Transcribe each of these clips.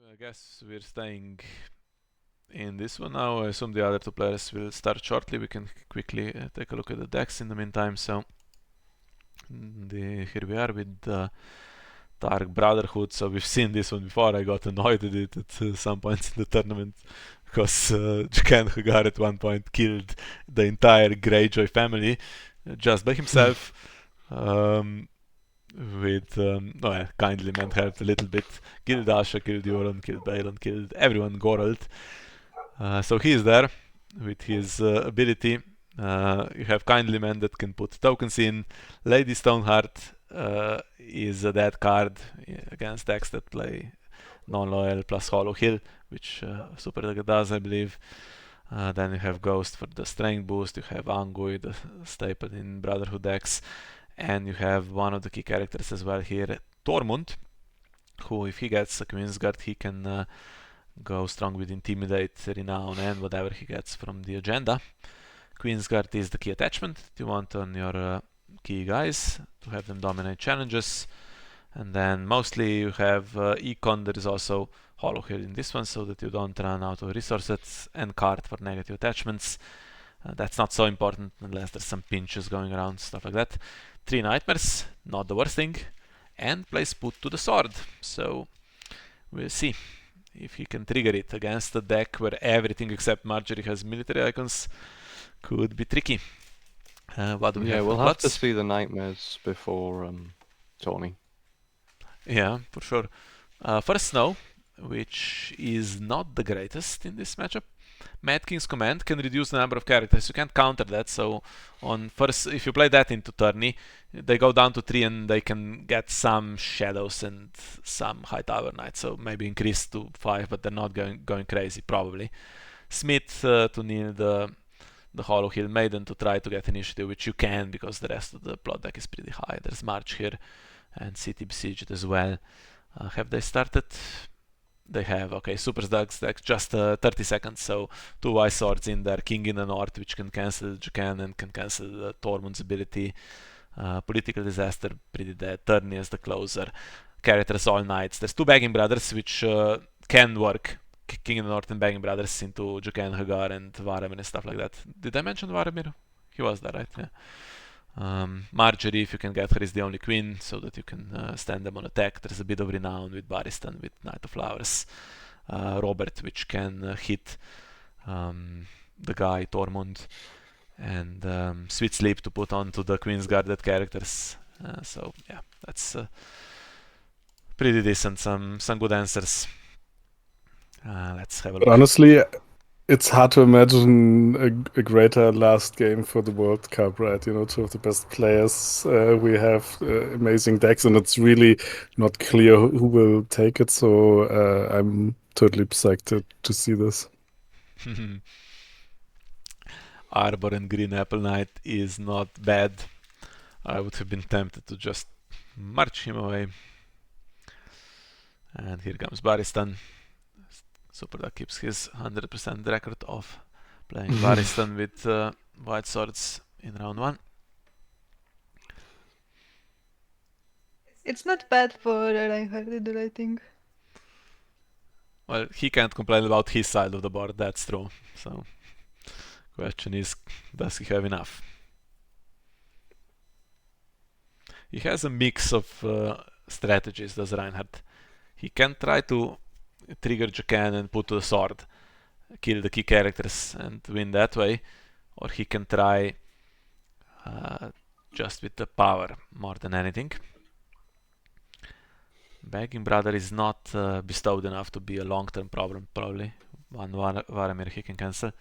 I guess we're staying in this one now. I assume the other two players will start shortly. We can quickly take a look at the decks in the meantime. So here we are with the Targ Brotherhood. So we've seen this one before. I got annoyed at it at some points in the tournament because Jakan Hagar at one point killed the entire Greyjoy family just by himself. With kindly man helped a little bit. Killed Asha, killed Euron, killed Balon, killed everyone, Gorald. So he is there with his ability. You have kindly man that can put tokens in. Lady Stoneheart is a dead card against decks that play non-loyal plus Hollow Hill, which Superduck does, I believe. Then you have Ghost for the strength boost. You have Angui, the staple in Brotherhood decks. And you have one of the key characters as well here, Tormund, who if he gets a Queensguard, he can go strong with Intimidate, Renown, and whatever he gets from the agenda. Queensguard is the key attachment that you want on your key guys to have them dominate challenges. And then mostly you have Econ. There is also Hollow Hill in this one so that you don't run out of resources, and Card for negative attachments. That's not so important unless there's some pinches going around, stuff like that. 3 Nightmares, not the worst thing. And plays Put to the Sword. So we'll see if he can trigger it against a deck where everything except Marjorie has military icons. Could be tricky. What do we have? We'll have to see the Nightmares before Tony. Yeah, for sure. First Snow, which is not the greatest in this matchup. Mad King's Command can reduce the number of characters. You can't counter that, so on first, if you play that into tourney, they go down to 3 and they can get some Shadows and some High Tower Knights, so maybe increase to 5, but they're not going crazy, probably. Smith to kneel the Hollow Hill Maiden to try to get initiative, which you can because the rest of the plot deck is pretty high. There's March here and City Besieged as well. Have they started? They have. Okay, Superduck's deck just 30 seconds, so 2 Wise Swords in there. King in the North, which can cancel Jakan and can cancel Tormund's ability. Political Disaster, pretty dead. Tourney as the closer. Characters All Knights. There's 2 Bagging Brothers, which can work. King in the North and Bagging Brothers into Jakan, Hagar, and Varamir and stuff like that. Did I mention Varamir? He was there, right? Yeah. Marjorie, if you can get her, is the only queen, so that you can stand them on attack. There's a bit of renown with Barristan, with Knight of Flowers. Robert, which can hit the guy, Tormund. And Sweet Sleep to put onto the Queen's Guarded characters. So, yeah, that's pretty decent. Some good answers. Let's have a look. But honestly, it's hard to imagine a greater last game for the World Cup, right? You know, 2 of the best players. We have amazing decks, and it's really not clear who will take it. So I'm totally psyched to see this. Arbor and Green Apple Knight is not bad. I would have been tempted to just march him away. And here comes Barristan. Superduck keeps his 100% record of playing Barristan with White Swords in round 1. It's not bad for Reinhard either, I think. Well, he can't complain about his side of the board, that's true. So, question is, does he have enough? He has a mix of strategies, does Reinhard. He can try to trigger Jakan and put to the sword, kill the key characters and win that way, or he can try just with the power more than anything. Bagging Brother is not bestowed enough to be a long-term problem, probably. One Varamir he can cancel.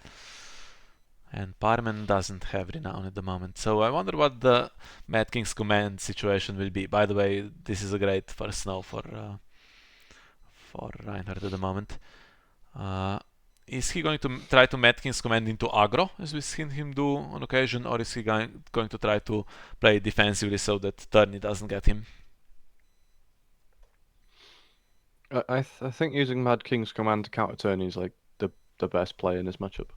And Parmen doesn't have renown at the moment, so I wonder what the Mad King's Command situation will be. By the way, this is a great first snow for Reinhard at the moment. Is he going to try to Mad King's Command into aggro, as we've seen him do on occasion, or is he going to try to play defensively so that Tourney doesn't get him? I think using Mad King's Command to counter Turney is like the best play in this matchup.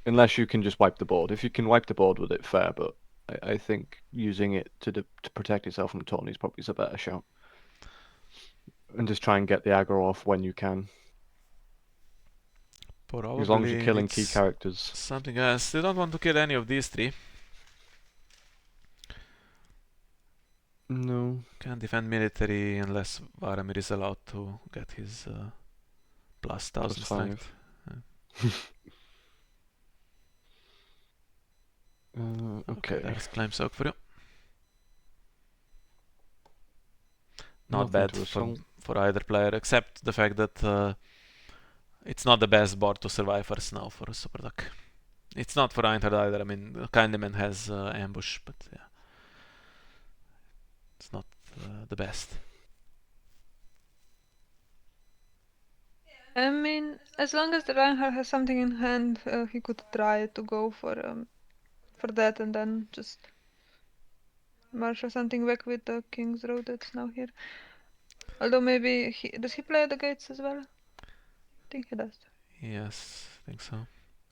Unless you can just wipe the board. If you can wipe the board with it, fair, but I think using it to protect yourself from Tony is probably a better shout. and just try and get the aggro off when you can. Probably As long as you're killing key needs characters. something else. They don't want to kill any of these three. No. Can't defend military unless Varamir is allowed to get his plus 1000 +5. strength. Okay. There's Claim Soak for you. Not Nothing bad to assault. for either player, except the fact that it's not the best board to survive for snow for a Superduck. It's not for Reinhard either. I mean, Kindleman has ambush, but yeah, it's not the best. I mean, as long as the Reinhard has something in hand, he could try to go for that and then just marshal something back with the King's Road that's now here. Although maybe does he play at the gates as well? I think he does. Yes, I think so.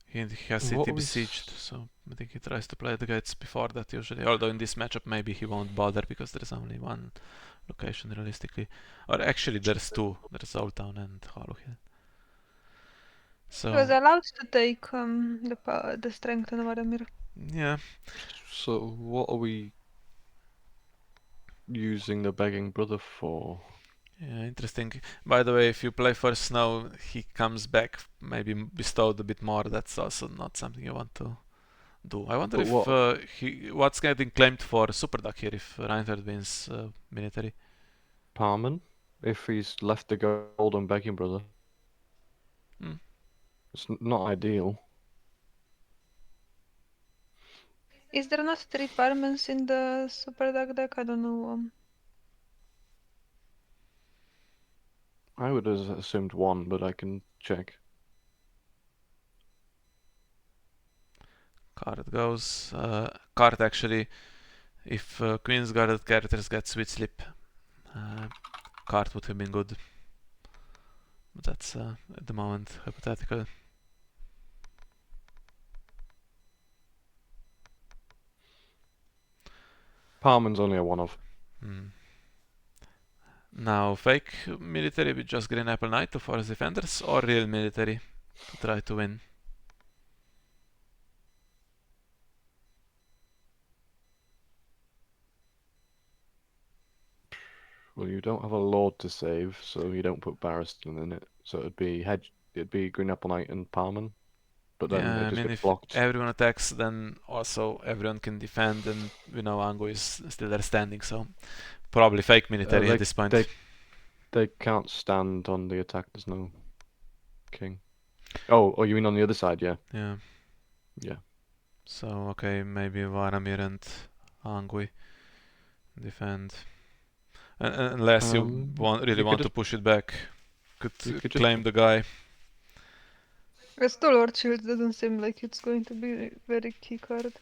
He has What city are we besieged, so I think he tries to play the gates before that usually. Although in this matchup maybe he won't bother because there's only one location realistically. Or actually there's two. There's Old Town and Hollow Hill. He was So allowed to take the strength on Varamir. yeah, So what are we using the begging brother for? yeah, interesting. By the way, if you play for snow, he comes back maybe bestowed a bit more. That's also not something you want to do. I wonder But if what's getting claimed for Superduck here if Reinhard wins military. Parman? If he's left the golden begging brother. Hmm. It's not ideal. Is there not 3 Parmans in the Superduck deck? I don't know. I would have assumed 1, but I can check. Card goes. Card actually, if Queen's guarded characters get Sweet Sleep, card would have been good. But that's at the moment hypothetical. Parman's only a one-off. Now, fake military with just Green Apple Knight to force defenders, or real military to try to win. Well, you don't have a lord to save, so you don't put Barristan in it. So it'd be Green Apple Knight and Parman. But then Yeah, it I just mean, gets if blocked. everyone attacks, then also everyone can defend, and we know Ango is still there standing, so probably fake military at this point. They can't stand on the attack. There's no king. Oh, you mean on the other side? Yeah. Yeah. Yeah. So okay, maybe Varamir and Angui defend. Unless you really want to push it back, could claim the guy. As to Lord Shield doesn't seem like it's going to be a very key card.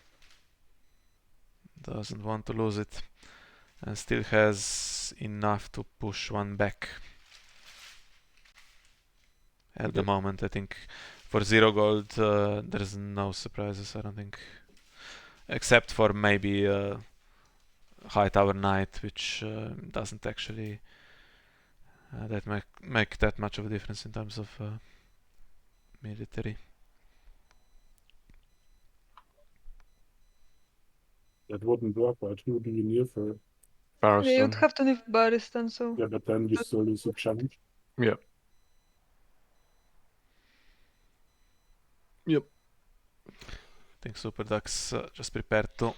Doesn't want to lose it, and still has enough to push one back. At the moment, I think for 0 gold, there's no surprises, I don't think. Except for maybe High Tower Knight, which doesn't actually that make that much of a difference in terms of military. That wouldn't work, right? Who do you near for? Yeah, you'd Barristan. have to leave Barristan, so... Yeah, but then you still lose a challenge. Yep. Yep. I think Superduck's just prepared to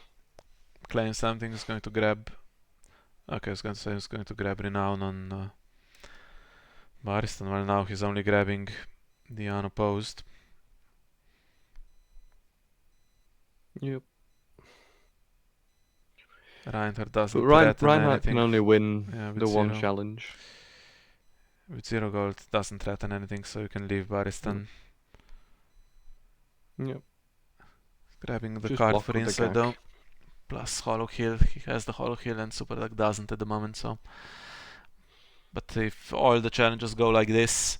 claim something. He's going to grab. Okay, I was going to say he's going to grab Renown on Barristan. Well, now he's only grabbing the unopposed. Yep. Reinhard doesn't But threaten Reinhard anything. can only win with the one 0. challenge. With 0 gold, doesn't threaten anything, so you can leave Barristan. Yep. Grabbing the Just card block for with the inside gag. though. Plus Hollow Hill. He has the Hollow Hill and Superduck doesn't at the moment, so. But if all the challenges go like this,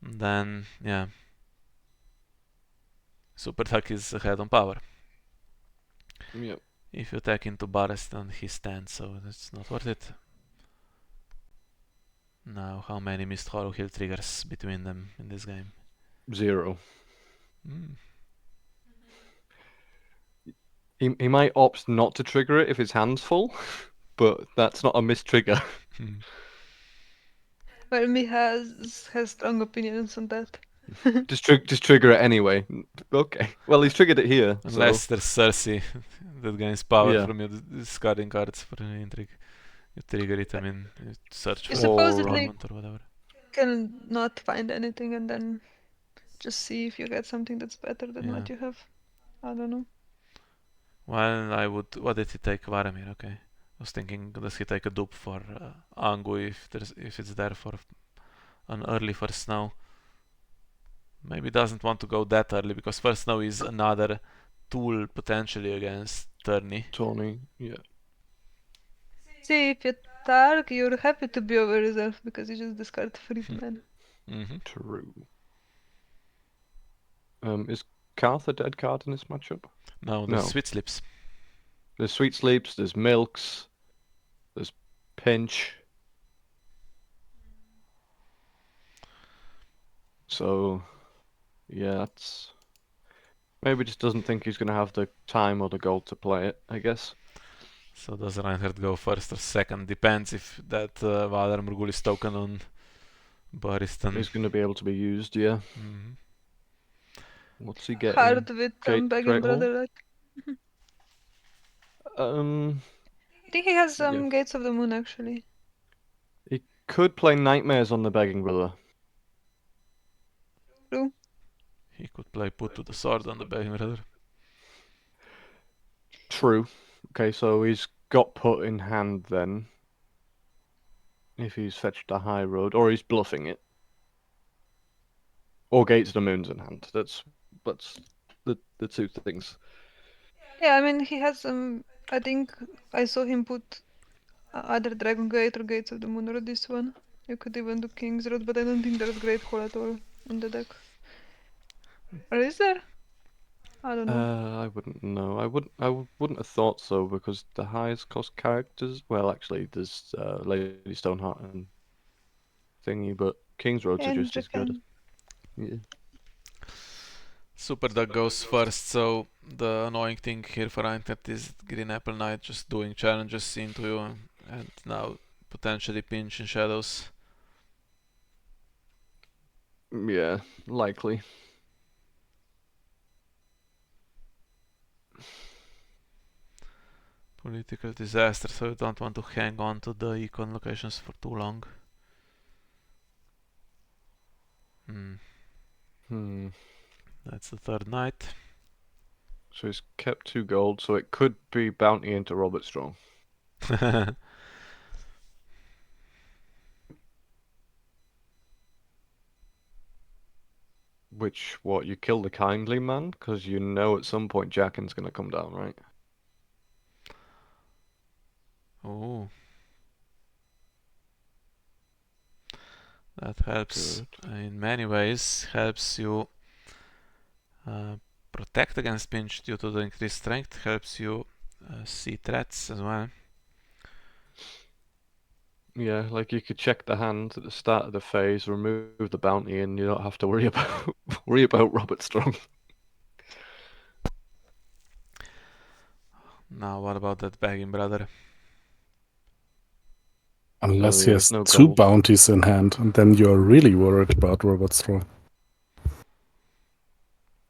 then yeah. Superduck is ahead on power. Yep. If you attack into Barristan, he stands, so it's not worth it. Now, how many missed Hollow Hill triggers between them in this game? 0. Mm. He might opt not to trigger it if his hand's full, but that's not a missed trigger. Well, me has strong opinions on that. just trigger it anyway. Okay. Well, he's triggered it here. Unless there's Cersei that gains power Yeah. from you discarding cards for an intrigue. You trigger it, I mean, you search You for supposedly ornament or whatever. can not find anything and then just see if you get something that's better than what you have. I don't know. Well, I would. What did he take? Varamir, okay. I was thinking, does he take a dupe for Angu if it's there for an early first snow? Maybe doesn't want to go that early because first snow is another tool potentially against Turney. Tony, yeah. See, if you're Targ, you're happy to be over reserve because you just discard Freedman. True. Is Karth a dead card in this matchup? No, there's No. Sweet Slips. There's Sweet Sleeps, there's Milks, there's Pinch. So, yeah, that's... Maybe just doesn't think he's going to have the time or the gold to play it, I guess. So does Reinhard go first or second? Depends if that Valar Morghulis token on Barristan He's going to be able to be used, yeah. What's he getting? Hard with Great begging Hall? brother. Like. I think he has Yeah. Gates of the Moon actually. He could play Nightmares on the Begging Brother. True. He could play Put to the Sword on the Begging Brother. True. Okay, so he's got put in hand then. If he's fetched a high road, or he's bluffing it. Or Gates of the Moon's in hand. That's the two things. Yeah, I mean he has I think I saw him put either Dragon Gate or Gates of the Moon or this one. You could even do King's Road, but I don't think there's Great Hall at all in the deck. Or is there? I don't know. I wouldn't know. I wouldn't have thought so because the highest cost characters. Well, actually, there's Lady Stoneheart and thingy, but King's Roads are And just as good. Japan. Yeah. Superduck goes first, so the annoying thing here for Reinhardt is Green Apple Knight just doing challenges into you and now potentially pinch in shadows. Yeah, likely. Political disaster, so you don't want to hang on to the econ locations for too long. That's the third night. So he's kept 2 gold, so it could be bounty into Robert Strong. Which, what, you kill the kindly man? Because you know at some point Jackin's going to come down, right? Oh. That helps in many ways. Helps you protect against pinch due to the increased strength. Helps you see threats as well. Yeah, like you could check the hand at the start of the phase, remove the bounty, and you don't have to worry about Robert Strong. Now what about that begging brother? Unless Oh, he yeah, has no 2 gold. bounties in hand, and then you're really worried about Robert Strong.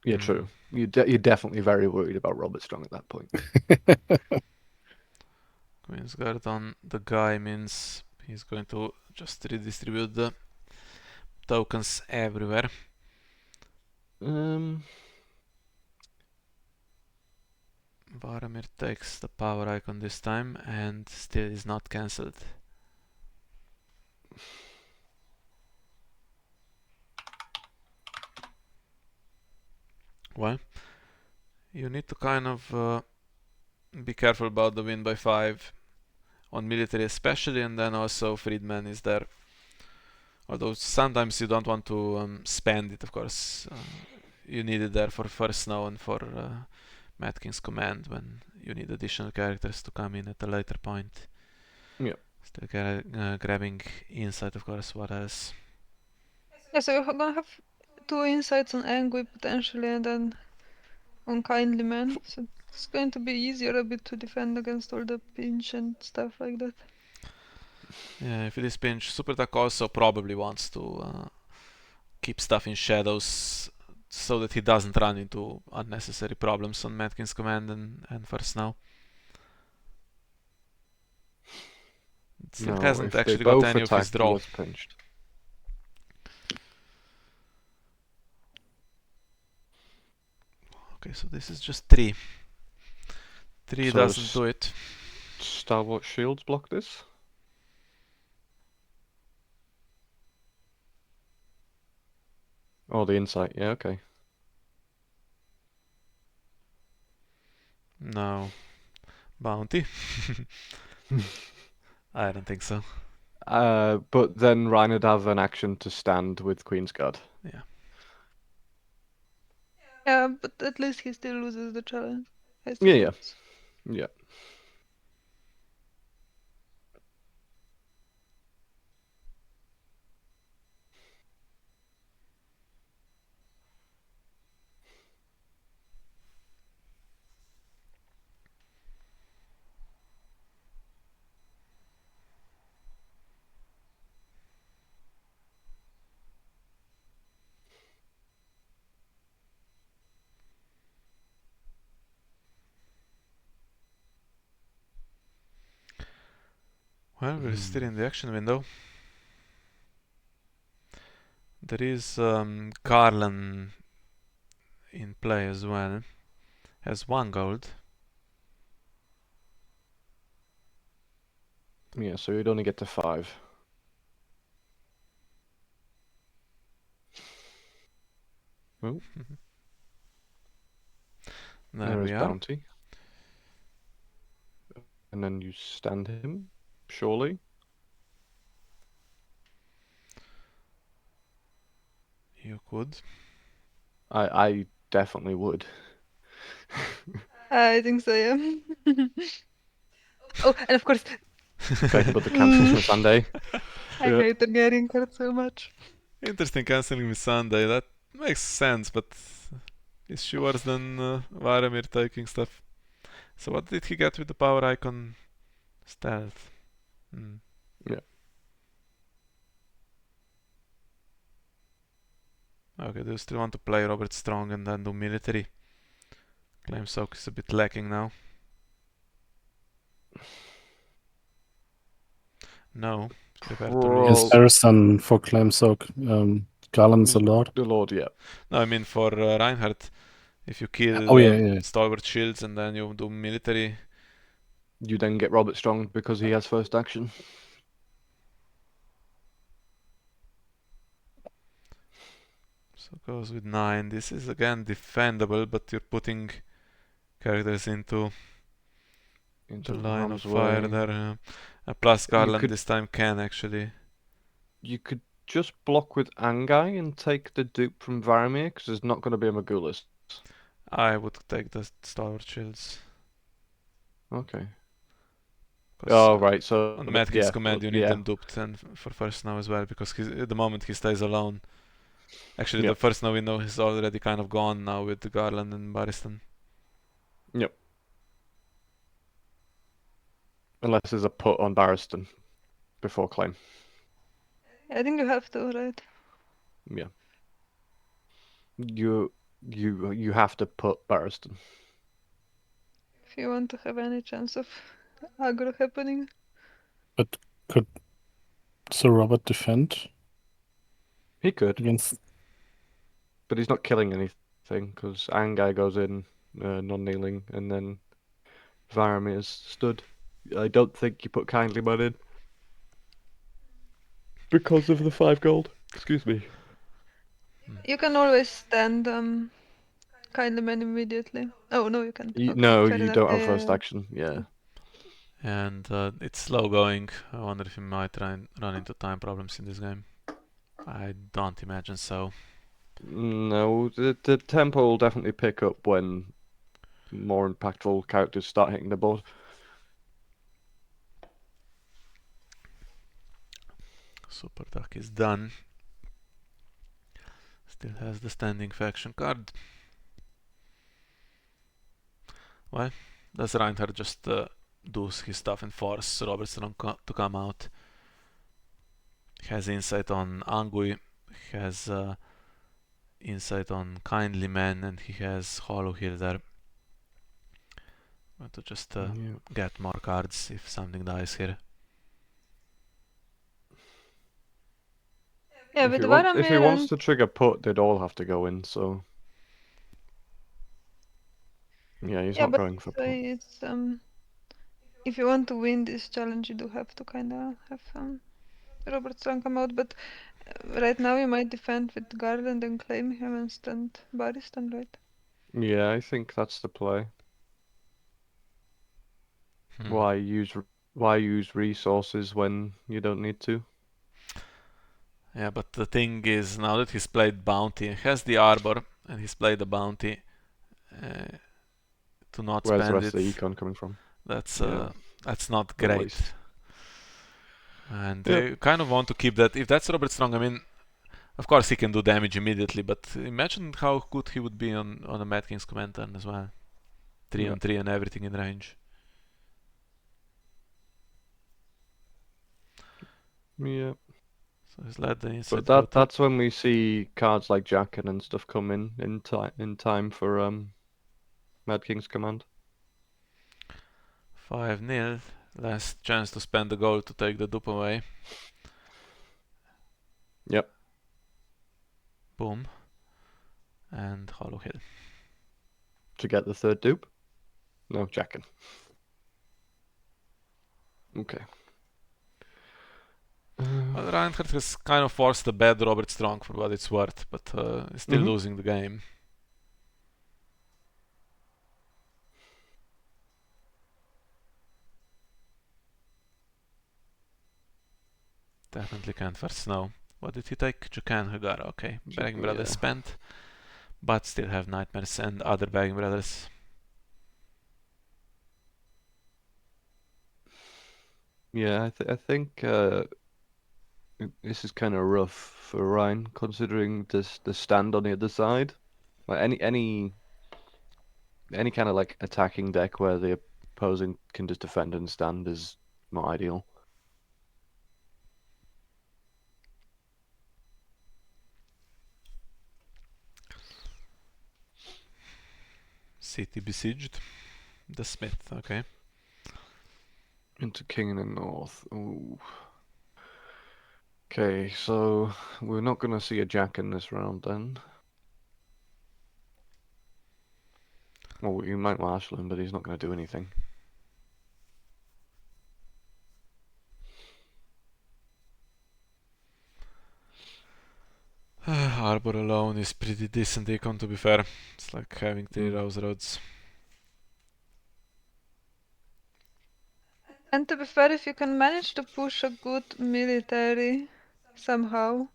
Yeah, true. You're definitely very worried about Robert Strong at that point. Queen's Guard on the guy means he's going to just redistribute the tokens everywhere. Varamir takes the power icon this time and still is not cancelled. Well, you need to kind of be careful about the win by 5 on military especially, and then also Friedman is there. Although sometimes you don't want to spend it, of course. You need it there for first snow and for Mad King's Command when you need additional characters to come in at a later point. Yeah. Still grabbing insight, of course. What else? Yeah, so you're gonna have 2 insights on Angry potentially, and then on Kindly Man. So it's going to be easier a bit to defend against all the pinch and stuff like that. Yeah, if it is pinch, Superduck also probably wants to keep stuff in shadows so that he doesn't run into unnecessary problems on Mad King's command and first now. Still No, hasn't if they actually got both any of his attack, he draw. gets pinched. Okay, so this is just 3. 3 So doesn't do it. Stalwart Shields block this? Oh, the insight. Yeah, okay. No. Bounty? I don't think so. But then Reinhard have an action to stand with Queen's Guard. Yeah. Yeah, but at least he still loses the challenge. I Yeah. suppose. Yeah. Well, we're still in the action window. There is Garland in play as well. Has 1 gold. Yeah, so you'd only get to 5. Oh, There there we is are. Bounty. And then you stand him, surely. You could. I definitely would. I think so, yeah. Oh, and of course, Better put the cancels for Sunday. I Yeah. hate Targaryen card so much. Interesting cancelling with Sunday. That makes sense, but is she worse than Varamir taking stuff? So what did he get with the power icon? Stealth. Yeah. Okay, do you still want to play Robert Strong and then do military? Claim Soak is a bit lacking now. No, prepare to Roll- lose. Yes, Harrison for claim soak. Garland's a lord. The Lord, yeah. No, I mean for Reinhard. If you kill Oh, yeah. Stalwart Shields and then you do military. You then get Robert Strong because he has first action. So goes with 9. This is again defendable, but you're putting characters into Into the line of harm's fire way. there. Plus Garland could- this time can actually. You could just block with Angai and take the dupe from Varamir because there's not going to be a Magulis. I would take the Stalwart Shields. Okay. 'Cause, Oh, right. So on Mad King's command you need yeah. them duped and for first now as well, because at the moment he stays alone. Actually, Yep. the first now we know he's already kind of gone now with Garland and Barristan. Yep. Unless there's a put on Barristan before claim. I think you have to, right? Yeah. You have to put Barristan. If you want to have any chance of aggro happening. But could Sir Robert defend He could, against? but he's not killing anything because Angai goes in non-kneeling and then Varamir's stood. I don't think you put Kindly Man in because of the 5 gold. Excuse me. You can always stand Kindly Man immediately. Oh, no, you can't. Okay, No, fair you enough. don't have Yeah, first yeah. action. Yeah. And it's slow going. I wonder if he might run into time problems in this game. I don't imagine so. No, the tempo will definitely pick up when more impactful characters start hitting the board. Superduck is done. Still has the standing faction card. Well, does Reinhard just do his stuff and force Robert Strong to come out? Has insight on Angui, has insight on Kindly Man, and he has Hollow Hill there. Want to just get more cards if something dies here. Yeah, If with he wants, Varamir if he wants and to trigger put, they'd all have to go in. So yeah, he's yeah, not but going for put. it's if you want to win this challenge, you do have to kind of have Robert Strong come out. But right now, you might defend with Garland and claim him and stand Baristan, right? Yeah, I think that's the play. Why use resources when you don't need to? Yeah, but the thing is, now that he's played Bounty, he has the Arbor, and he's played the Bounty, to not Where's the spend rest it, of the econ coming from? that's Yeah. that's not What a great. waste. And Yep. they kind of want to keep that. If that's Robert Strong, I mean, of course he can do damage immediately, but imagine how good he would be on a Mad King's command turn as well. 3 on 3 and everything in range. Yeah. So he's let the insight But go through. that's when we see cards like Jacken and stuff come in time for Mad King's command. 5-0. Last chance to spend the gold to take the dupe away. Yep. Boom. And Hollow Hill. To get the third dupe? No, Jacken. Okay. Well, Reinhard has kind of forced the bad Robert Strong for what it's worth, but he's still losing the game. Definitely can't for Snow. What did he take? Jukan Hagara, okay. Bagging Brothers spent, but still have Nightmares and other Bagging Brothers. Yeah, I think this is kind of rough for Ryan, considering the stand on the other side. Like any kind of like attacking deck where the opposing can just defend and stand is not ideal. City besieged. The Smith, okay. Into King in the North. Ooh. Okay, so we're not going to see a Jack in this round then. Well, you might marshal him, but he's not going to do anything. Arbor alone is pretty decent econ, to be fair. It's like having 3 Rose Roads. And to be fair, if you can manage to push a good military somehow,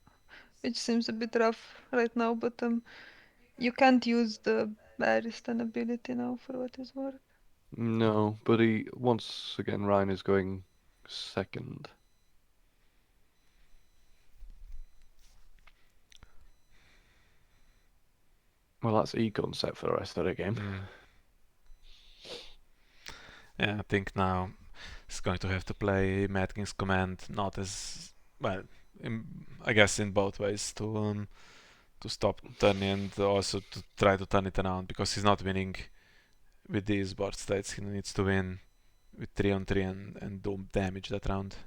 which seems a bit rough right now, but you can't use the Baristan ability now for what it's worth. No, but once again, Ryan is going second. Well, that's econ set for the rest of the game. Yeah, I think now he's going to have to play Mad King's command, not as well. I guess in both ways to stop turning and also to try to turn it around, because he's not winning with these board states. He needs to win with 3 on 3 and do damage that round.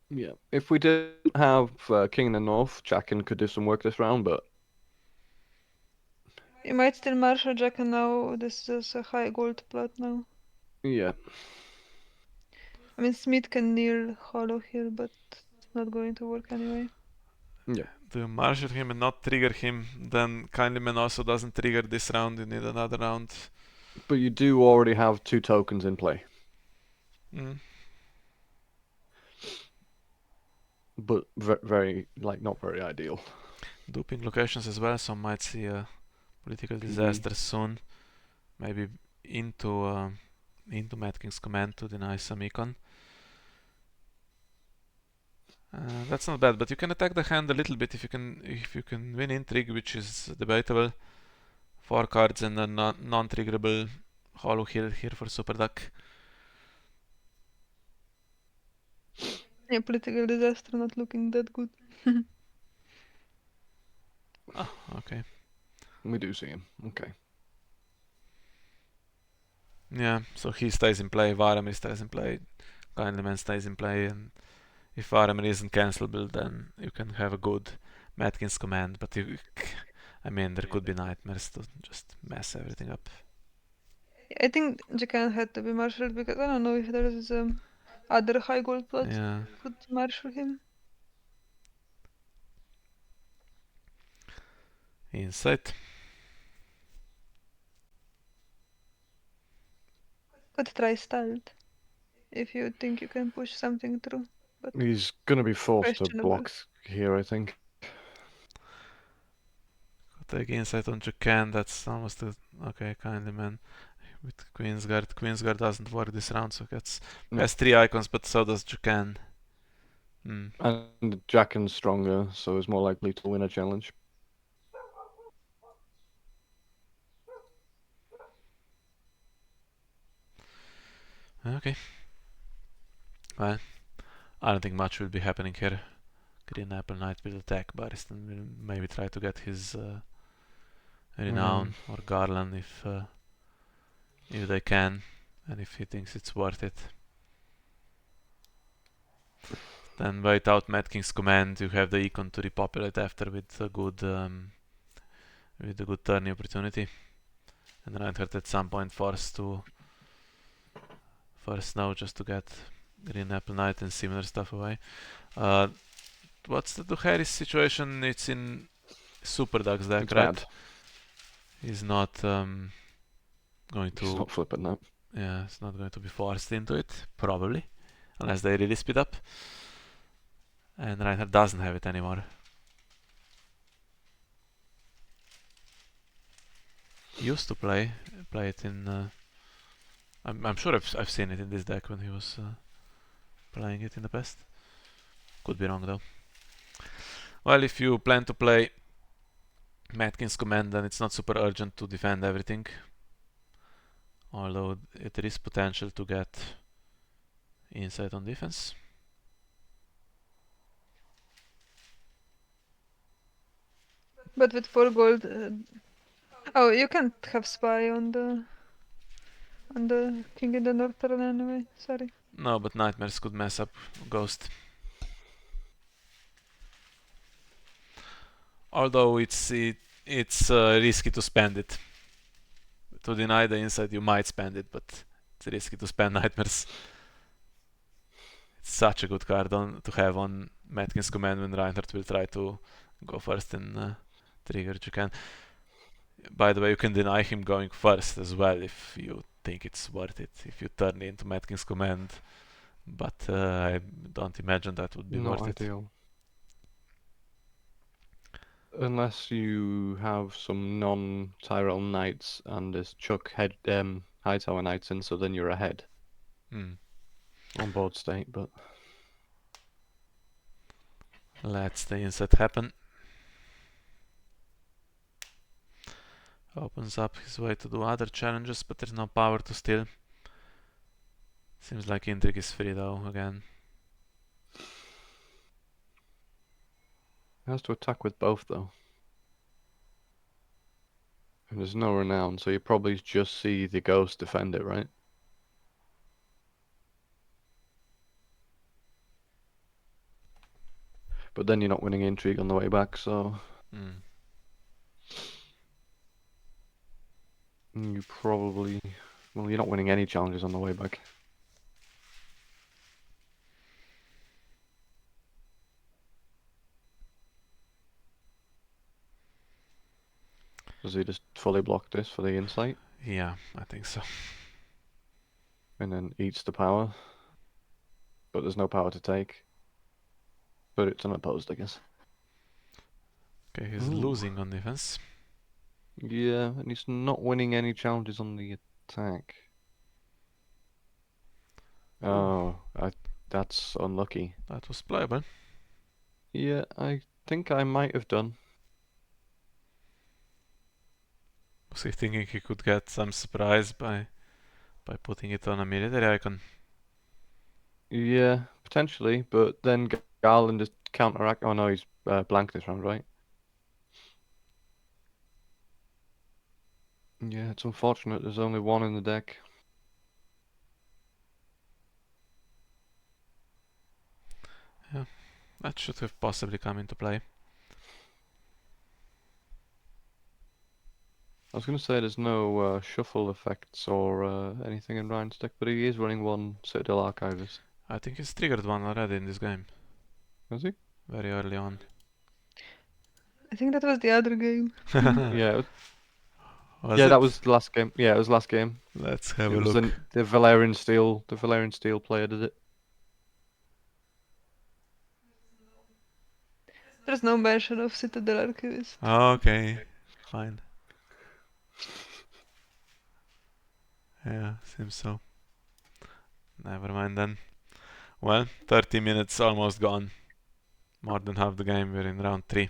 Yeah, if we didn't have King in the North, Jacken could do some work this round, but You might still marshal Jack, and now this is a high gold plot now. yeah. I mean, Smith can kneel Hollow Hill, but it's not going to work anyway. Yeah. Do you marshal him and not trigger him? Then Kindly Man also doesn't trigger this round. You need another round. But you do already have 2 tokens in play. But very, like, not very ideal. Duping locations as well, so might see a political disaster soon. Maybe into Mad King's command to deny some econ. That's not bad, but you can attack the hand a little bit if you can win intrigue, which is debatable. 4 cards and a non-triggerable hollow hill here for Superduck. Yeah, political disaster not looking that good. Oh, okay. We do see him. Okay. Yeah, so he stays in play, Varamir stays in play, Kindly Man stays in play, and if Varamir isn't cancelable, then you can have a good Matkins command, but I mean, there could be nightmares to just mess everything up. I think Jacan had to be marshaled because I don't know if there is other high gold plots Yeah. could marshal him. Insight. Could try stealth if you think you can push something through. But He's gonna be forced to questionable. block here, I think. Take insight on Jacan, that's almost a... Okay, Kindly Man with Queensguard. Queensguard doesn't work this round, so gets... No. Has 3 icons, but so does Jacan. And Jacken's stronger, so is more likely to win a challenge. Okay. Well, I don't think much will be happening here. Green Apple Knight will attack Barristan, will maybe try to get his Renown or Garland if they can, and if he thinks it's worth it. Then wait out Mad King's command, you have the econ to repopulate after with a good turning opportunity. And Reinhard at some point forced snow just to get Green Apple Knight and similar stuff away. What's the Duharis situation? It's in Superduck's deck, It's right? bad. He's not going to... He's not flipping that. Yeah, it's not going to be forced into it, probably. Unless they really speed up. And Reinhard doesn't have it anymore. He used to play it in... I'm sure I've seen it in this deck when he was playing it in the past. Could be wrong though. Well, if you plan to play Matkins command, then it's not super urgent to defend everything. Although there is potential to get insight on defense. But with 4 gold... oh, you can't have spy on the king in the northern anyway, sorry. No, but nightmares could mess up Ghost. Although it's risky to spend it. To deny the insight, you might spend it, but it's risky to spend nightmares. It's such a good card to have on Matkins command when Reinhardt will try to go first and trigger Jacan. By the way, you can deny him going first as well if you think it's worth it, if you turn into Matkins command. But I don't imagine that would be Not worth it. ideal. Unless you have some non-Tyrell knights and there's Chuck Hightower knights in, so then you're ahead on board state, but... Let's the inset happen. Opens up his way to do other challenges, but there's no power to steal. Seems like intrigue is free though, again. He has to attack with both though. And there's no renown, so you probably just see the ghost defend it, right? But then you're not winning intrigue on the way back, so... You probably... Well, you're not winning any challenges on the way back. Does he just fully block this for the insight? Yeah, I think so. And then eats the power? But there's no power to take. But it's unopposed, I guess. Okay, he's losing on defense. Yeah, and he's not winning any challenges on the attack. Oh, that's unlucky. That was playable. Yeah, I think I might have done. Was he thinking he could get some surprise by putting it on a military icon? Yeah, potentially, but then Garland just counteract. Oh no, he's blank this round, right? Yeah, it's unfortunate there's only one in the deck. That should have possibly come into play. I was going to say there's no shuffle effects or anything in Ryan's deck, but he is running one Citadel Archivist. I think he's triggered one already in this game, Is he? very early on. I think that was the other game. Yeah, Was yeah, it? that was the last game. Yeah, it was last game. Let's have It a was look. the Valerian Steel. The Valerian Steel player did it. There's no mention of Citadel Archivist. Okay, fine. Yeah, seems so. Never mind then. Well, 30 minutes almost gone. More than half the game, we're in round 3.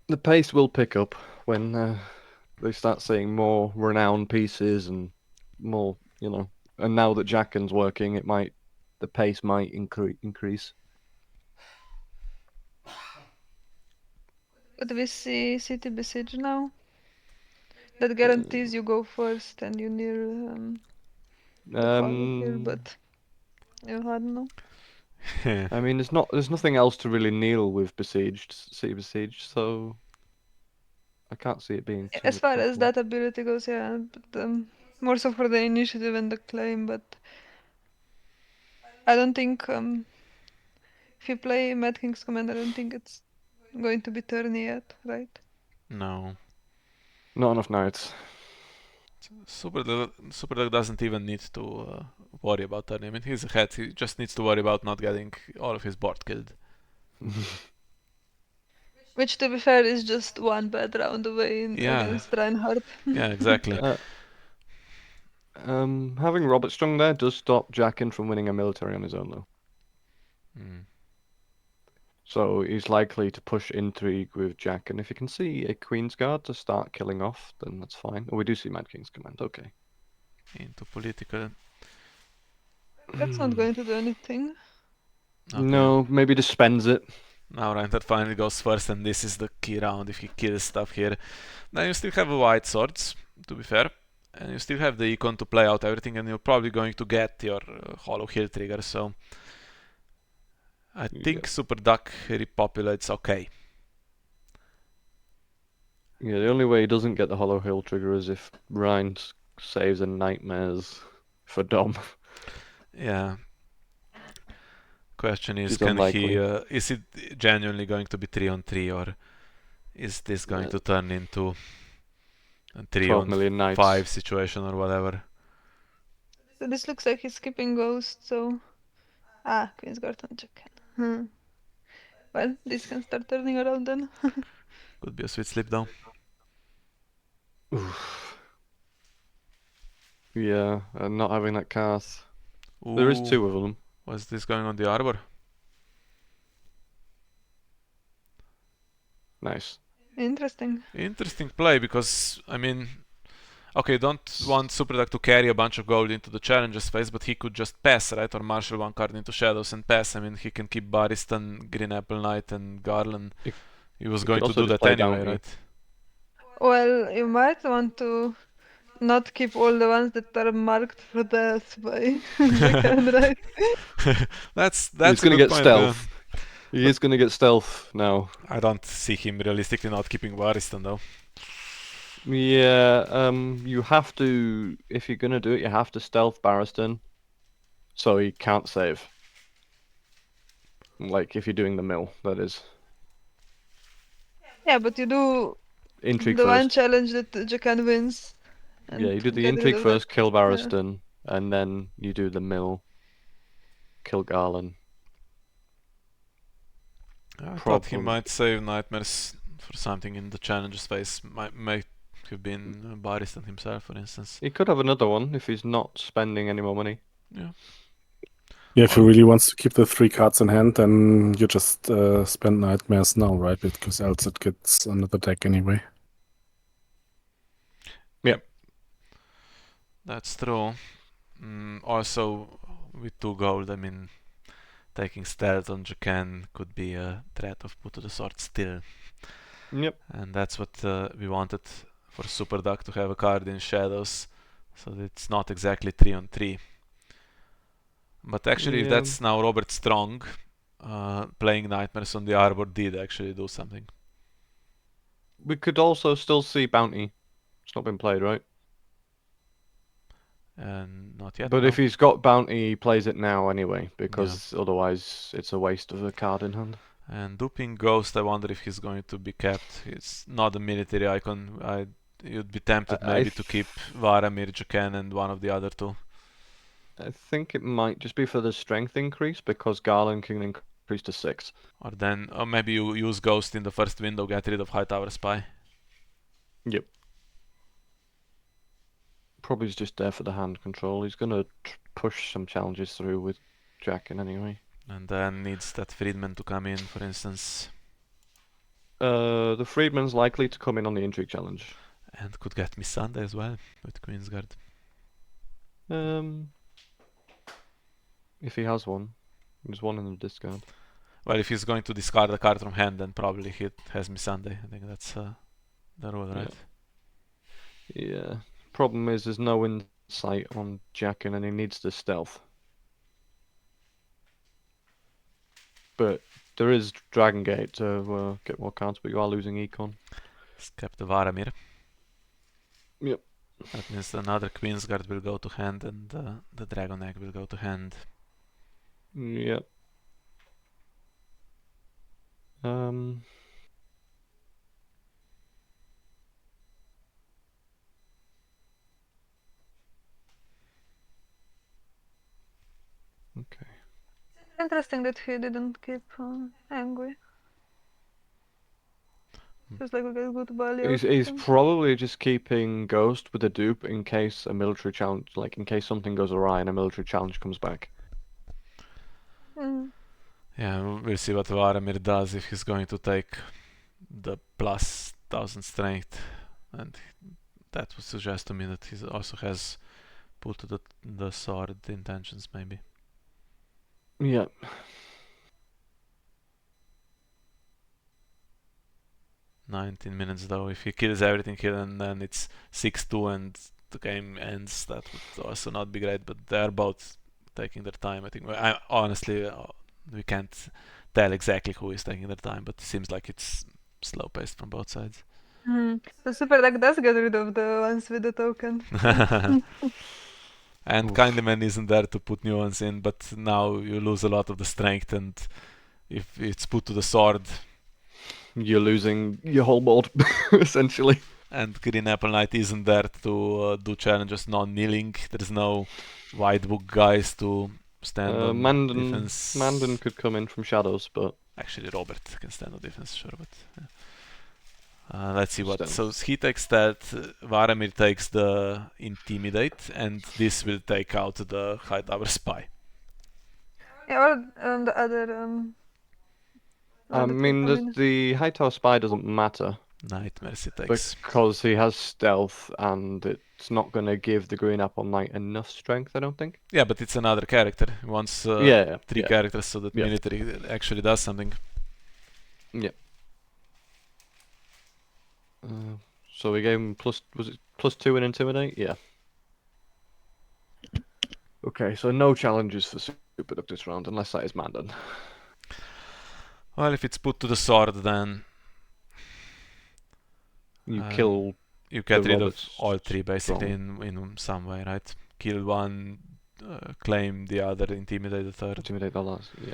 The pace will pick up when they start seeing more renowned pieces and more, you know. And now that Jacken's working, the pace might increase. But we see City Besiege now. That guarantees you go first and you near the hollow here, but I don't know. I mean, there's nothing else to really kneel with City Besieged, so I can't see it being too As much far as problem. that ability goes, yeah, but more so for the initiative and the claim, but I don't think if you play Mad King's Command, I don't think it's going to be turny yet, right? No. Not enough knights. Superduck doesn't even need to worry about turning. I mean, he's ahead. He just needs to worry about not getting all of his board killed. Which, to be fair, is just one bad round away Yeah. against Reinhard. Yeah, exactly. Having Robert Strong there does stop Jacken from winning a military on his own, though. Mm. So he's likely to push intrigue with Jack, and if you can see a Queen's Guard to start killing off, then that's fine. Oh, we do see Mad King's Command, okay. Into political. That's not going to do anything. Okay. No, maybe just spends it. Now Reinhardt finally goes first, and this is the key round if he kills stuff here. Then you still have white swords, to be fair. And you still have the econ to play out everything, and you're probably going to get your hollow hill trigger, so I think Superduck repopulates okay. Yeah, the only way he doesn't get the Hollow Hill trigger is if Ryan saves a Nightmares for Dom. Yeah. Question is, It's can unlikely. he? Is it genuinely going to be 3-on-3, or is this going to turn into a 12 million knights. 3-on-5 situation or whatever? So this looks like he's skipping Ghost, so... Queen's Guard on Jacken. Well, this can start turning around then. Could be a sweet slip though. Oof. Yeah, and not having that cast. There is 2 of them. Was this going on the arbor? Nice. Interesting. Interesting play, because, I mean, okay, don't want Superduck to carry a bunch of gold into the challenges phase, but he could just pass, right? Or marshal one card into shadows and pass. I mean, he can keep Baristan, Green Apple Knight, and Garland. He was going to do that anyway, right? Well, you might want to not keep all the ones that are marked for death by Jacken, right? That's He's a gonna good get point, stealth. He is gonna get stealth now. I don't see him realistically not keeping Baristan though. Yeah, you have to, if you're gonna do it, you have to stealth Barristan, so he can't save. Like, if you're doing the mill, that is. Yeah, but you do Intrigue the one first. challenge that Jacken wins. and Yeah, you do the get rid intrigue of that. first, kill Barristan, and then you do the mill, kill Garland. I thought he might save Nightmares for something in the challenges phase. Might have been Baristan himself, for instance. He could have another one if he's not spending any more money. Yeah. Yeah, if he really wants to keep the 3 cards in hand, then you just spend Nightmares now, right? Because else it gets under the deck anyway. Yep. That's true. Also, with 2 gold, I mean, taking stealth on Jacan could be a threat of put to the sword still. Yep. And that's what we wanted for Superduck, to have a card in shadows, so that it's not exactly 3 on 3. But actually, if Yeah. that's now Robert Strong, playing Nightmares on the Arbor did actually do something. We could also still see Bounty. It's not been played, right? And not yet. But no. if he's got Bounty, he plays it now anyway, because otherwise it's a waste of a card in hand. And Duping Ghost, I wonder if he's going to be kept. It's not a military icon. You'd be tempted maybe to keep Varamir, Jacan, and one of the other 2. I think it might just be for the strength increase, because Garland can increase to 6. Or maybe you use Ghost in the first window, get rid of Hightower Spy. Yep. Probably is just there for the hand control. He's gonna push some challenges through with Jackin anyway. And then needs that Friedman to come in, for instance. The Freedman's likely to come in on the Intrigue challenge. And could get me Sunday as well, with Queensguard. If he has one. There's one in the discard. Well, if he's going to discard a card from hand, then probably he has me Sunday. I think that's the rule, right? Yeah. Problem is, there's no insight on Jackin, and he needs the stealth. But there is Dragon Gate to get more cards, but you are losing Econ. Skip the Varamir. Yep. That means another Queensguard will go to hand, and the Dragon Egg will go to hand. Yep. Okay. Interesting that he didn't keep Angry. Feels like we get good value. He's probably just keeping Ghost with a dupe in case a military challenge, like in case something goes awry and a military challenge comes back. Yeah, we'll see what Varamir does if he's going to take the plus 1000 strength, and that would suggest to me that he also has put to the sword intentions, maybe. Yeah. "19 minutes though. If he kills everything here and then it's 6-2 and the game ends, that would also not be great. But they're both taking their time. I think. Honestly, we can't tell exactly who is taking their time, but it seems like it's slow paced from both sides. So Superduck does get rid of the ones with the token. And Kindlyman isn't there to put new ones in, but now you lose a lot of the strength, and if it's put to the sword, you're losing your whole board, essentially. And Green Apple Knight isn't there to do challenges non-kneeling. There's no white book guys to stand on defense. Mandan could come in from shadows, but actually Robert can stand on defense, sure, but let's see what. So he takes that, Varamir takes the Intimidate, and this will take out the Hightower Spy. Yeah, or the other. I mean, the Hightower Spy doesn't matter. Nightmares he takes. Because he has stealth, and it's not going to give the Green Apple Knight enough strength, I don't think. Yeah, but it's another character. He wants 3 characters, so that military actually does something. Yeah. So we gave him was it +2 in Intimidate? Yeah. Okay, so no challenges for Superduck this round, unless that is Mandan. Well, if it's put to the sword, then you get rid of all 3 basically in some way, right? Kill one, claim the other, intimidate the third. Intimidate the last, yeah.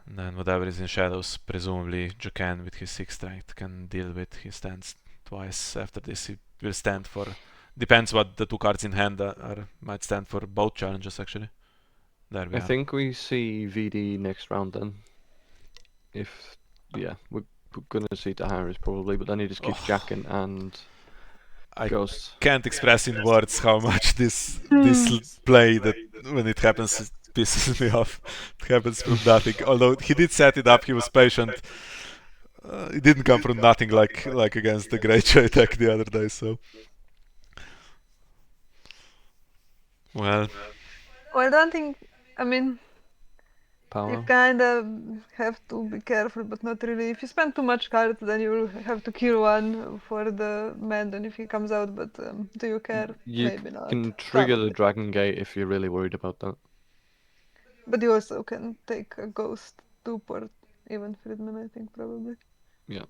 And then whatever is in shadows, presumably Jacan with his 6 strength can deal with. He stands twice. After this he will stand for, depends what the 2 cards in hand are, might stand for both challenges actually. There we are. I think we see VD next round then. We're gonna see Taharis probably, but then he just keeps Jackin and Ghost. Can't express in words how much this play, that when it happens, pisses me off. It happens from nothing. Although he did set it up, he was patient. It didn't come from nothing like against the Great Joy attack the other day. So, well, I don't think. I mean, you Power. kind of have to be careful, but not really. If you spend too much cards, then you will have to kill one for the Mandan if he comes out. But do you care? You Maybe not. can trigger the Probably. Dragon Gate if you're really worried about that. But you also can take a ghost to port even Friedman, I think, probably. Yeah.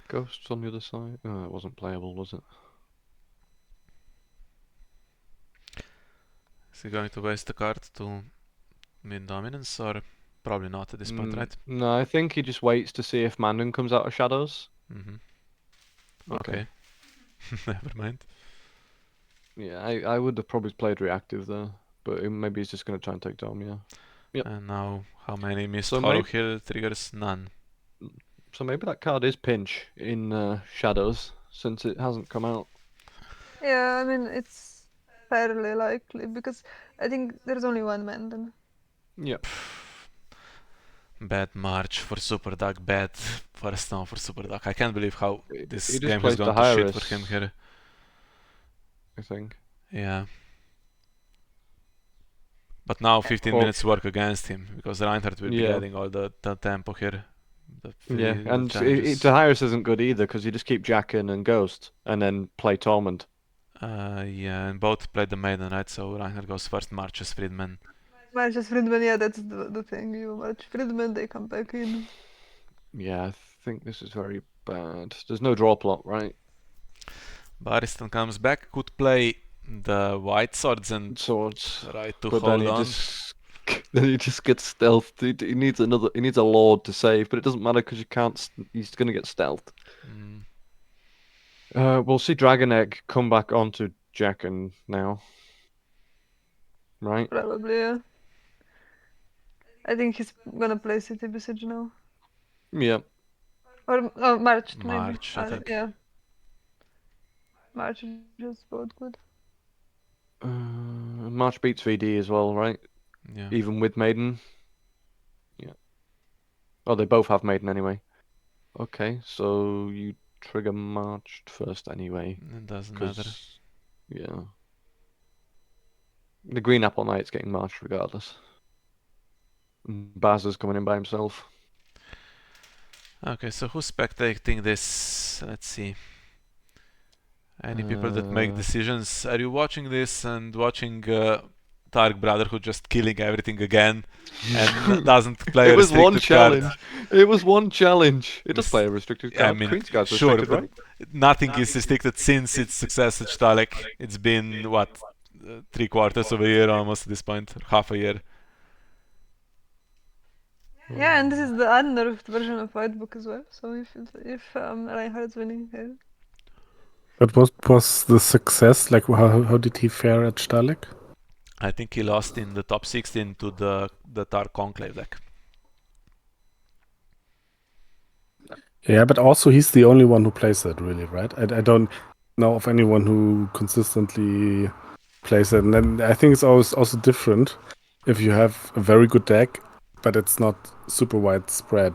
Ghosts on the other side. Oh, it wasn't playable, was it? is he going to waste the card to mid dominance or probably not at this point, right? No, I think he just waits to see if Mandan comes out of shadows. Okay. Never mind. Yeah, I would have probably played reactive there, but maybe he's just going to try and take Dome, yeah. Yep. And now, how many missed So Hollow Hill triggers? None. So maybe that card is pinch in shadows, since it hasn't come out. Yeah, I mean, it's fairly likely, because I think there's only one Mandan. Yep. Bad March for Superduck, bad first now for Superduck. I can't believe how this He just game has plays gone the to shit for Hyris, him here. I think. Yeah. But now 15 Well- minutes work against him, because Reinhard will be Yeah. getting all the tempo here. The Yeah, the and challenges. Hyris isn't good either, because you just keep Jackin and Ghost, and then play Torment. Yeah, and both played the Maiden, right? So Reinhard goes first, marches Friedman. Marches Friedman, yeah, that's the thing. You march Friedman, they come back in. Yeah, I think this is very bad. There's no draw plot, right? Baristan comes back, could play the white swords and Swords. try to But then hold he on. then he just gets stealthed. He needs he needs a lord to save, but it doesn't matter because you can't. He's gonna get stealthed. We'll see Dragon Egg come back onto Jackin now, right? Probably, yeah. I think he's gonna play City Besiege now. Yeah. Or March, maybe. March, I think. Yeah. March is just both good. March beats VD as well, right? Yeah. Even with Maiden. Yeah. Oh, they both have Maiden anyway. Okay, so you trigger March first anyway. It doesn't matter. Yeah. The Green Apple Knight's getting marched regardless. Baz is coming in by himself. Okay, so who's spectating this? Let's see. Any people that make decisions? Are you watching this and watching Targ Brotherhood just killing everything again and doesn't play It was a one restricted challenge. card? It was one challenge. It does play a restricted card. I mean, Queen's card's sure, restricted, but right? nothing is restricted since its success at Stalek. It's been, what, 3/4 of a year almost at this point, half a year. Yeah, and this is the unnerfed version of White Book as well. So if Reinhard's winning here. But what was the success? Like, how did he fare at Stalek? I think he lost in the top 16 to the Tar Conclave deck. Yeah, but also he's the only one who plays that, really, right? I don't know of anyone who consistently plays that. And then I think it's always also different if you have a very good deck, but it's not super widespread,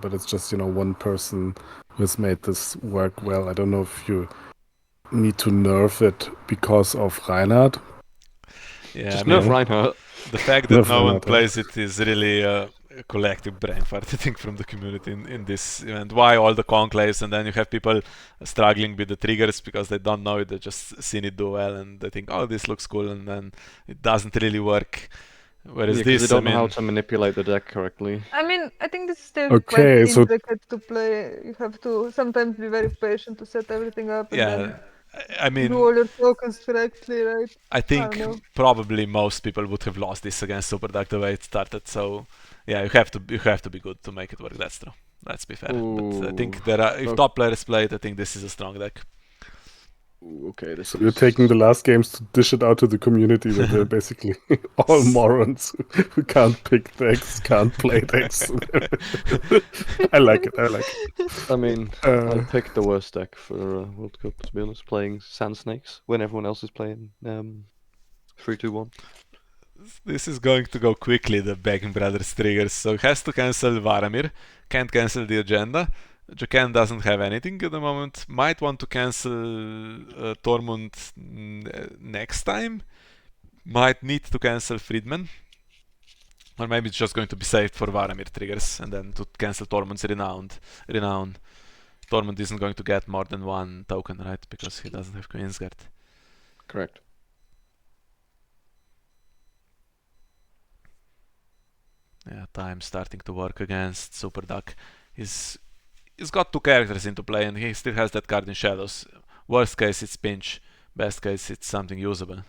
but it's just, one person who has made this work well. I don't know if you need to nerf it because of Reinhard. Yeah, Just I mean, nerf Reinhardt. the fact that Nerf no one Reinhardt, yeah. plays it is really a collective brain fart, I think, from the community in this event. Why all the conclaves, and then you have people struggling with the triggers because they don't know it, they just seen it do well and they think, oh, this looks cool, and then it doesn't really work. Whereas Yeah, 'cause this, they don't I know how mean, to manipulate the deck correctly. I mean, I think this is still Okay, quite so- intricate to play. You have to sometimes be very patient to set everything up and yeah, then I mean, do all your tokens correctly, right? I think know. probably most people would have lost this against Superduck the way it started. So yeah, you have to be good to make it work. That's true. Let's be fair. But I think Ooh. if No. top players play it, I think this is a strong deck. Okay, this So is... you're taking the last games to dish it out to the community where they're basically all morons who can't pick decks, can't play decks. I like it. I like it. I mean, I Uh, picked the worst deck for World Cup, to be honest, playing Sand Snakes when everyone else is playing 3-2-1. This is going to go quickly, the Begging Brothers triggers. So has to cancel Varamir, can't cancel the agenda. Jacan doesn't have anything at the moment. Might want to cancel Tormund next time. Might need to cancel Friedman. Or maybe it's just going to be saved for Varamir triggers and then to cancel Tormund's renown. Tormund isn't going to get more than one token, right? Because he doesn't have Queensguard. Correct. Yeah, time starting to work against Superduck. He's got two characters into play and he still has that card in Shadows. Worst case it's Pinch, best case it's something usable.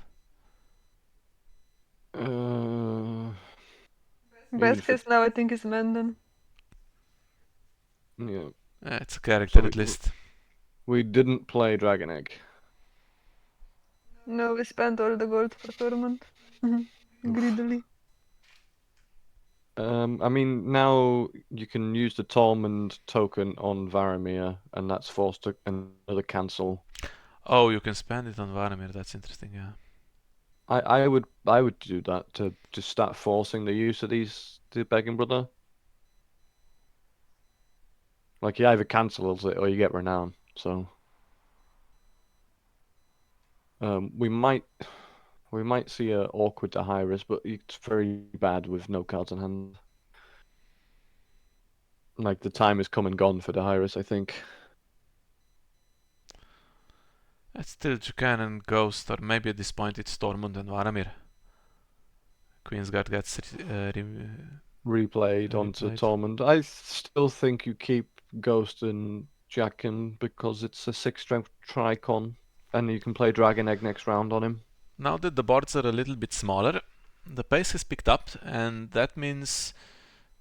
Best case now I think is Menden. Yeah. Yeah, it's a character So at least. we didn't play Dragon Egg. No, we spent all the gold for Tormund. Greedily. I mean, now you can use the Tormund token on Varamir, and that's forced to another cancel. Oh, you can spend it on Varamir, that's interesting, yeah. I would do that to start forcing the use of the Begging Brother. Like he either cancels it or you get renown. So we might see a awkward to high risk, but it's very bad with no cards in hand. Like the time is come and gone for the high risk, I think. It's still Jukan and Ghost, or maybe at this point it's Tormund and Varamir. Queensguard gets Replayed onto Replayed. Tormund. I still think you keep Ghost and Jackin because it's a 6-strength Tricon, and you can play Dragon Egg next round on him. Now that the boards are a little bit smaller, the pace has picked up, and that means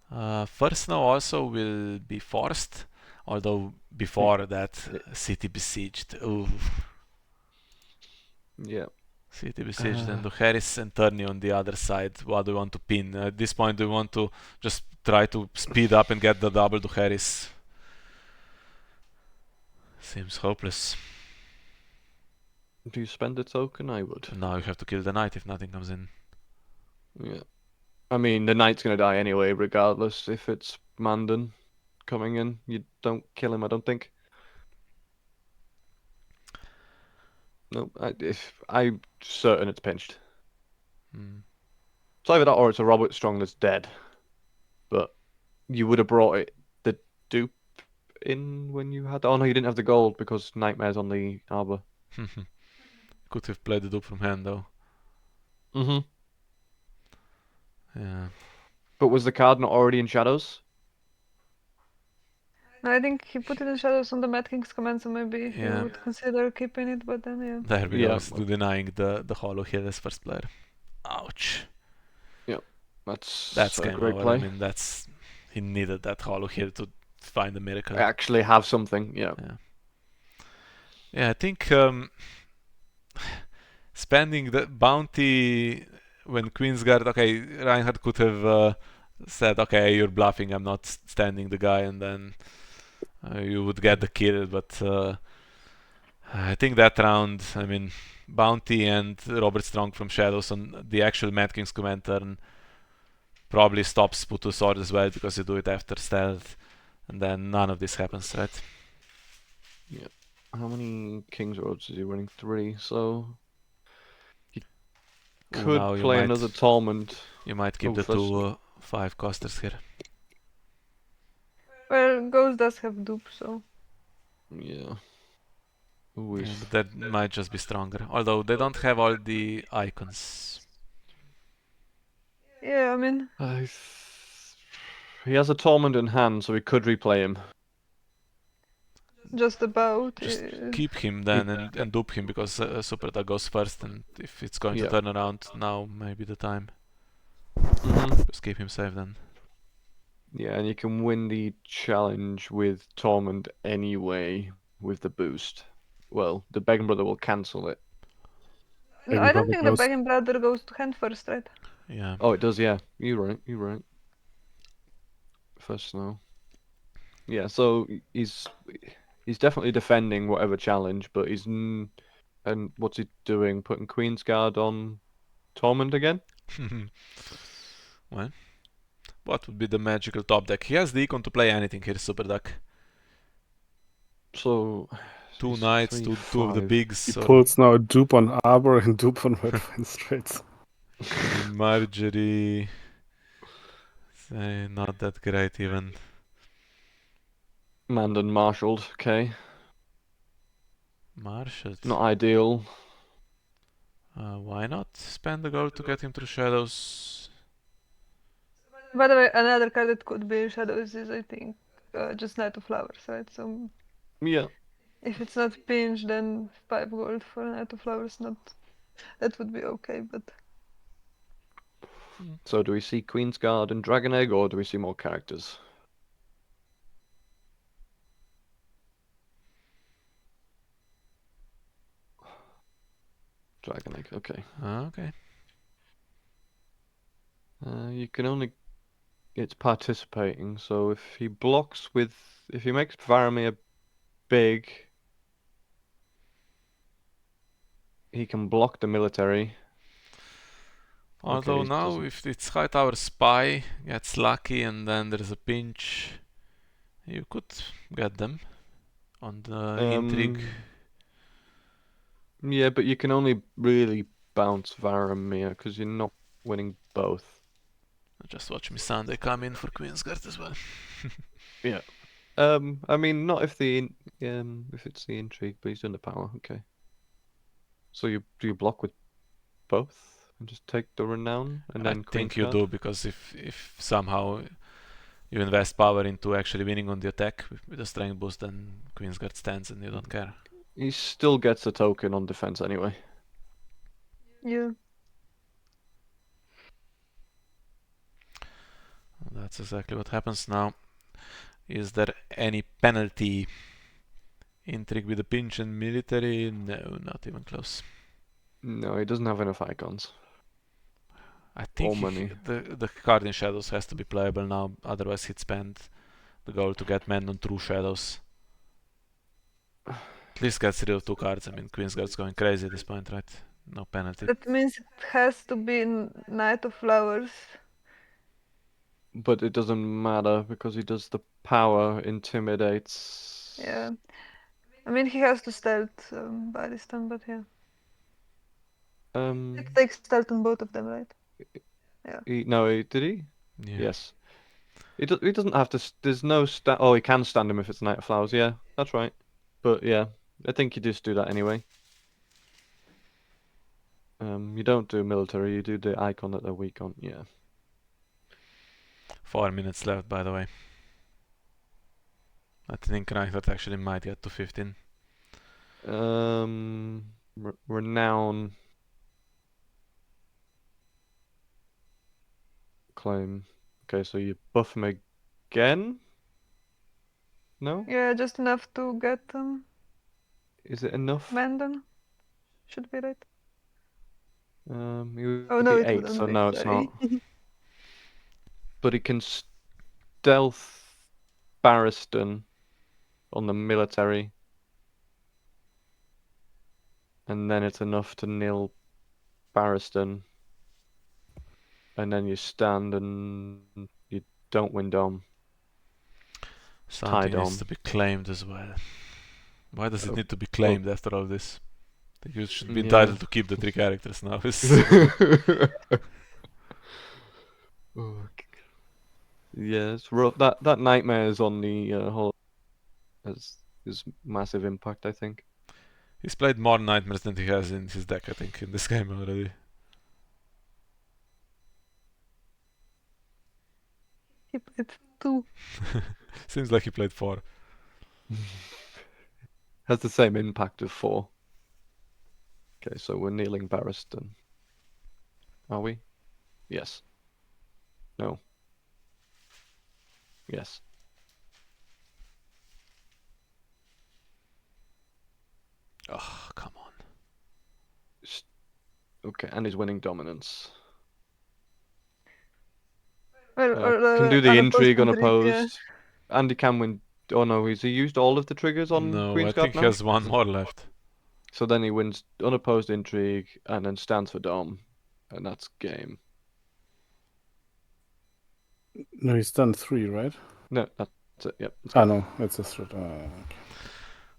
First Snow also will be forced, although before that, City Besieged. Ooh. Yeah. City Besieged and Harris and Turney on the other side. What do we want to pin? At this point, do we want to just try to speed up and get the double to Harris? Seems hopeless. Do you spend a token? I would. Now you have to kill the knight if nothing comes in. Yeah. I mean, the knight's gonna die anyway, regardless if it's Mandan coming in. You don't kill him, I don't think. No, I'm certain it's pinched. It's either that or it's a Robert Strong that's dead. But you would have brought the dupe in when you had... Oh no, you didn't have the gold because Nightmare's on the Arbor. Could have played the dupe from hand though. Yeah. But was the card not already in Shadows? No, I think he put it in Shadows on the Mad King's command, so maybe he Yeah. would consider keeping it, but then yeah. There we Yeah. go, denying the Hollow Hill as first player. Ouch. That's a great over. play. I mean, he needed that Hollow Hill to find a miracle. Actually have something, yeah. Yeah, I think spending the bounty when Queensguard, okay, Reinhard could have said, okay, you're bluffing, I'm not standing the guy, and then you would get the kill, but I think that round, I mean, bounty and Robert Strong from Shadows on the actual Mad King's command turn probably stops Put to Sword as well, because you do it after stealth, and then none of this happens, right? Yeah. How many King's Roads is he running? 3, so he could now you play might- another Tormund. You might keep the first- two 5 costers here. Well, Ghost does have dupe, so. Yeah. Ooh, Yeah, he's- but that might just be stronger. Although they don't have all the icons. Yeah, I mean, He has a Tormund in hand, so we could replay him. just about. Just keep him then and dupe him, because Superduck goes first, and if it's going to turn around, now may be the time. Just keep him safe then. Yeah, and you can win the challenge with Tormund anyway with the boost. well, the Begging Brother will cancel it. No, Begging I don't Brother think the goes- Begging Brother goes to hand first, right? Yeah. Oh, it does, yeah. You're right. First snow. Yeah, so he's definitely defending whatever challenge, but and what's he doing? Putting Queen's Guard on Tormund again? Well, what would be the magical top deck? He has the econ to play anything here, Superduck. So Two he's knights, 3, two of the 5. bigs, He or pulls now a dupe on Arbor and dupe on Red Fine Straits. Marjorie. Say, not that great even. Mandan marshaled, okay. Marshall. Not ideal. Why not spend the gold to get him through shadows? By the way, another card that could be in shadows is, I think, just Knight of Flowers, right? So Yeah. if it's not pinch, then 5 gold for Knight of Flowers, that would be okay, but So do we see Queen's Guard and Dragon Egg, or do we see more characters? Dragon Egg, okay. Okay. You can only... It's participating, so if he blocks with... If he makes Varamir big, he can block the military. Although Okay, he now, doesn't... if it's High Tower Spy gets lucky and then there's a pinch, you could get them on the intrigue. Yeah, but you can only really bounce Varamir because you're not winning both. Just watch me Sunday come in for Queensguard as well. Yeah. I mean, not if if it's the intrigue, but he's doing the power. Okay. So do you block with both and just take the renown and I then think Queen's you Guard? do, because if somehow you invest power into actually winning on the attack with a strength boost, then Queensguard stands and you don't care. He still gets a token on defense anyway. yeah. That's exactly what happens now. Is there any penalty? Intrigue with a pinch and military? No, not even close. No, he doesn't have enough icons. I think Or money. the card in shadows has to be playable now, otherwise he'd spend the gold to get men on true shadows. At least gets rid of 2 cards. I mean, Queensguard's going crazy at this point, right? No penalty. That means it has to be Knight of Flowers. But it doesn't matter because he does the power intimidates. Yeah. I mean, he has to stealth by this time, but yeah. It takes stealth on both of them, right? Yeah. Did he? Yeah. Yes. He doesn't have to. There's no stand. Oh, he can stand him if it's Knight of Flowers. Yeah, that's right. But yeah, I think you just do that anyway. You don't do military. You do the icon that they're weak on. Yeah. 4 minutes left, by the way. I think Reinhard actually might get to 15. Renown claim. Okay, so you buff him again? No? Yeah, just enough to get Is it enough? Mandan. Should be right. He Oh would no, be it 8, wouldn't so be. no, it's Sorry. not. But he can stealth Barristan on the military. And then it's enough to nil Barristan. And then you stand and you don't win Dom. Something needs Dom. to be claimed as well. Why does it Oh, need to be claimed after all this? I think you should be Yeah. entitled to keep the 3 characters now. Oh, yeah, it's rough. That nightmare is on the whole has massive impact, I think. He's played more nightmares than he has in his deck, I think, in this game already. He played 2. Seems like he played 4. Has the same impact of 4. Okay, so we're kneeling Barristan. Are we? Yes. No. Yes. Oh, come on. Okay, and he's winning dominance. Well, Can do the intrigue yeah. unopposed. And he can win. Oh no, has he used all of the triggers on No, I Queen's think Guard he now? has one more left. So then he wins unopposed intrigue and then stands for dom, and that's game. No, he's done 3, right? No, that's it. Yep. No, it's a threat. Okay.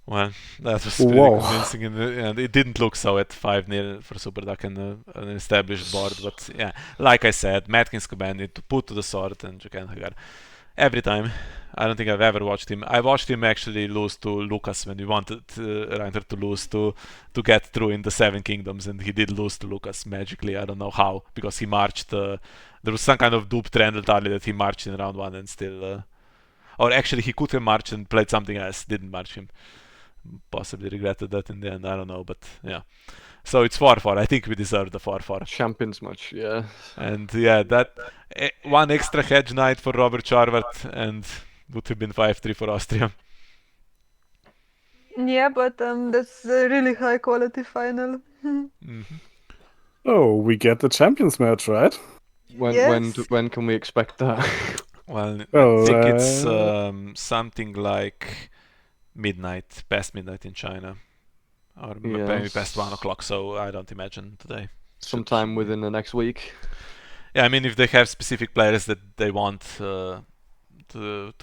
Well, that was pretty Whoa. convincing, and it didn't look so at 5-0 for Superduck and an established board. But yeah, like I said, Matkins commanded to put to the sword, and Jukenhagar every time. I don't think I've ever watched him. I watched him actually lose to Lucas when we wanted Reinhard to lose to get through in the Seven Kingdoms, and he did lose to Lucas magically. I don't know how, because he marched. There was some kind of duped Randall Tarly that he marched in round 1 and still. Or actually, he could have marched and played something else. Didn't march him. Possibly regretted that in the end. I don't know, but yeah. So it's 4-4. I think we deserve the 4-4. Champions match, yeah. And yeah, that one extra hedge knight for Robert Charvart and would have been 5-3 for Austria. Yeah, but that's a really high quality final. Oh, we get the champions match, right? When can we expect that? Well, Well, I think it's something like midnight, past midnight in China. Or maybe past 1 o'clock, so I don't imagine today. Sometime within the next week. Yeah, I mean, if they have specific players that they want to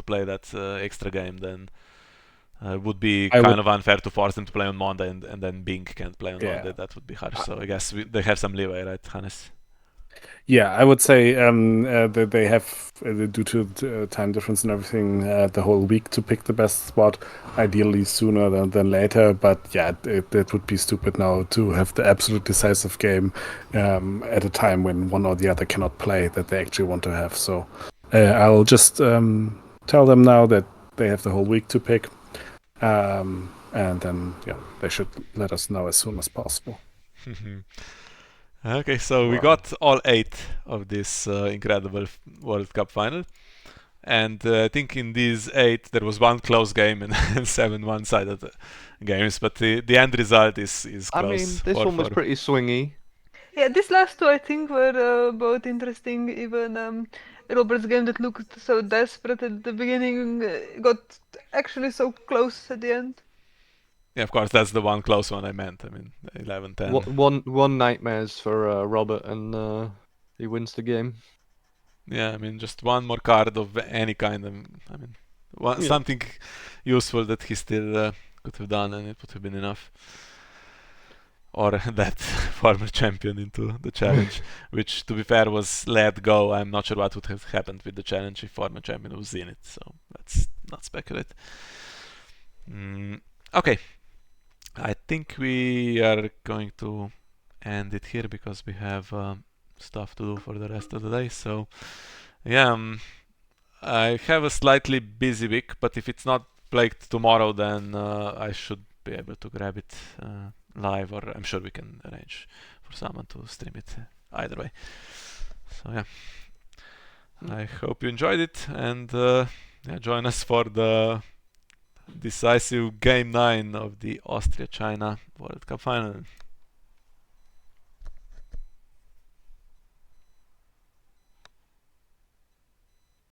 play that extra game, then it would be kind of unfair to force them to play on Monday and then Bing can't play on Monday. That would be harsh. So I guess they have some leeway, right, Hannes? Yeah, I would say that they have, due to time difference and everything, the whole week to pick the best spot, ideally sooner than later. But yeah, it would be stupid now to have the absolute decisive game at a time when one or the other cannot play that they actually want to have. So I'll just tell them now that they have the whole week to pick. And then, yeah, they should let us know as soon as possible. Okay, so we got all 8 of this incredible World Cup final. And I think in these 8 there was one close game and 7 one-sided games, but the end result is close. I mean, this one was pretty swingy. Yeah, these last 2 I think were both interesting. Even Robert's game that looked so desperate at the beginning got actually so close at the end. Yeah, of course, that's the one close one I meant. I mean, 11-10. One nightmares for Robert, and he wins the game. Yeah, I mean, just one more card of any kind. I mean, something useful that he still could have done, and it would have been enough. Or that former champion into the challenge, which, to be fair, was let go. I'm not sure what would have happened with the challenge if former champion was in it, so let's not speculate. Okay. I think we are going to end it here because we have stuff to do for the rest of the day. So, yeah, I have a slightly busy week, but if it's not plagued tomorrow, then I should be able to grab it live, or I'm sure we can arrange for someone to stream it either way. So, yeah, I hope you enjoyed it, and join us for the decisive Game 9 of the Austria-China World Cup final.